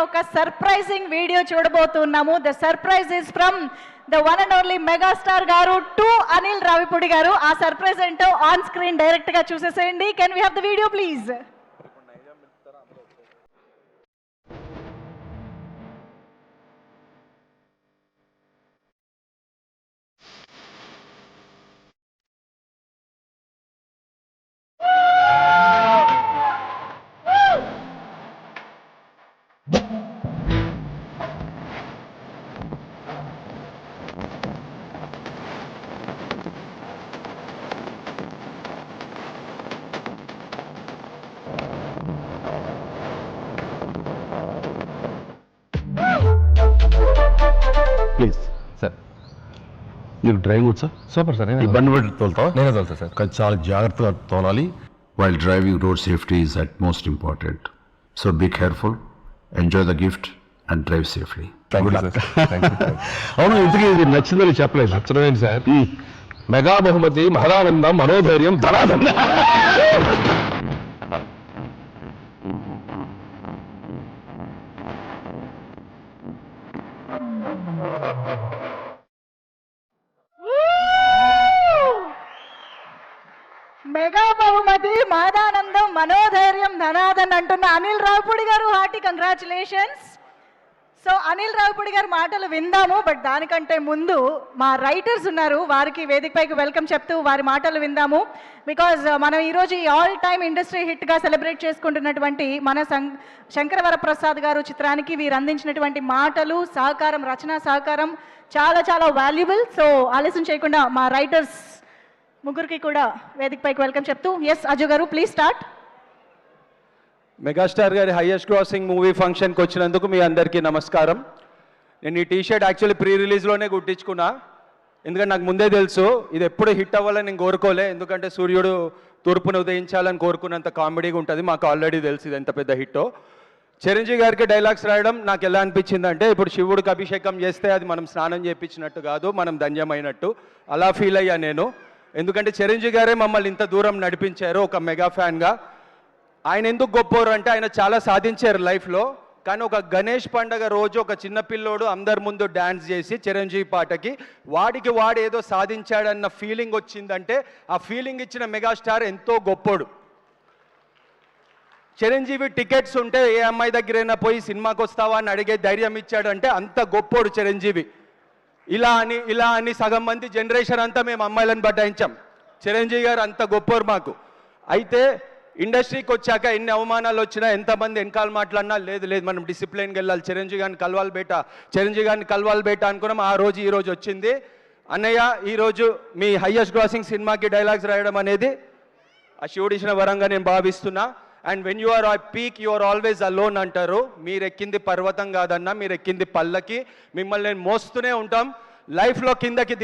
ఒక surprising video చూడబోతున్నాము. The surprise is from the one and only megastar గారు to Anil Ravipudi గారు. ఆ సర్ప్రైజ్ ఏంటో ఆన్ స్క్రీన్ డైరెక్ట్ గా చూసేసేయండి. Can we have the video please? Please sir నీకు డ్రైవింగ్ వచ్చా? Super sir. ఈ బండి పెట్టి తోలుతావా? నేనే తోలుతా సార్. కానీ చాలా జాగ్రత్తగా తోలాలి. While driving, road safety is at most important. So be careful, enjoy the gift and drive safely. Thank you sir. అవును, ఇంతకీ ఇది నచ్చిందని చెప్పలేదు. నచ్చడమేంటి సార్? మెగా బహుమతి, మహదానందం, మనోధైర్యం, ధనానందం. మెగా బహుమతి, మాదానందం, మనోధైర్యం, ధనాదన్ అంటున్న అనిల్ రావిపూడి గారు hearty congratulations. So Anil Ravipudi గారు మాటలు విందాము. బట్ దానికంటే ముందు మా రైటర్స్ ఉన్నారు, వారికి వేదికపైకి వెల్కమ్ చెప్తూ వారి మాటలు విందాము. బికాజ్ మనం ఈరోజు ఈ ఆల్ టైమ్ ఇండస్ట్రీ హిట్గా సెలబ్రేట్ చేసుకుంటున్నటువంటి మన శంకరవరప్రసాద్ గారు చిత్రానికి వీరు అందించినటువంటి మాటలు, సహకారం, రచనా సహకారం చాలా చాలా వాల్యుబుల్. సో ఆలస్యం చేయకుండా మా రైటర్స్ ముగ్గురికి కూడా వేదికపైకి వెల్కమ్ చెప్తూ, ఎస్ అజు గారు ప్లీజ్ స్టార్ట్. మెగాస్టార్ గారి హైయెస్ట్ క్రాసింగ్ మూవీ ఫంక్షన్కి వచ్చినందుకు మీ అందరికీ నమస్కారం. నేను ఈ టీషర్ట్ యాక్చువల్లీ ప్రీ రిలీజ్లోనే కుట్టించుకున్నా, ఎందుకంటే నాకు ముందే తెలుసు ఇది ఎప్పుడు హిట్ అవ్వాలని నేను కోరుకోలే. ఎందుకంటే సూర్యుడు తూర్పును ఉదయించాలని కోరుకున్నంత కామెడీగా ఉంటుంది. మాకు ఆల్రెడీ తెలుసు ఇది ఎంత పెద్ద హిట్టో. చిరంజీవి గారికి డైలాగ్స్ రాయడం నాకు ఎలా అనిపించింది అంటే, ఇప్పుడు శివుడికి అభిషేకం చేస్తే అది మనం స్నానం చేయించినట్టు కాదు, మనం ధన్యమైనట్టు అలా ఫీల్ అయ్యా నేను. ఎందుకంటే చిరంజీవి గారే మమ్మల్ని ఇంత దూరం నడిపించారు ఒక మెగా ఫ్యాన్గా. ఆయన ఎందుకు గొప్పవారు అంటే ఆయన చాలా సాధించారు లైఫ్లో. కానీ ఒక గణేష్ పండగ రోజు ఒక చిన్నపిల్లోడు అందరి ముందు డ్యాన్స్ చేసి చిరంజీవి పాటకి వాడికి వాడు ఏదో సాధించాడన్న ఫీలింగ్ వచ్చిందంటే ఆ ఫీలింగ్ ఇచ్చిన మెగాస్టార్ ఎంతో గొప్పోడు. చిరంజీవి టికెట్స్ ఉంటే ఏ అమ్మాయి దగ్గరైనా పోయి సినిమాకి వస్తావా అని అడిగే ధైర్యం ఇచ్చాడంటే అంత గొప్పోడు చిరంజీవి. ఇలా అని సగం మంది జనరేషన్ అంతా మేము అమ్మాయిలను బటాయించాం. చిరంజీవి గారు అంత గొప్పవారు మాకు. అయితే ఇండస్ట్రీకి వచ్చాక ఎన్ని అవమానాలు వచ్చినా, ఎంతమంది వెనకాల మాట్లాడినా లేదు మనం డిసిప్లైన్కి వెళ్ళాలి, చిరంజీవి గారిని కలవాలి బేట అనుకున్నాం. ఆ రోజు ఈ రోజు వచ్చింది. అన్నయ్య ఈరోజు మీ హైయెస్ట్ గ్రాసింగ్ సినిమాకి డైలాగ్స్ రాయడం అనేది ఆ శివుడు ఇచ్చిన వరంగా నేను భావిస్తున్నా. And when you are peak you are always alone అంటారు. మీరు ఎక్కింది పర్వతం కాదన్నా, మీరు ఎక్కింది పల్లకి. మిమ్మల్ని నేను మోస్తూనే ఉంటాం. లైఫ్లో కిందకి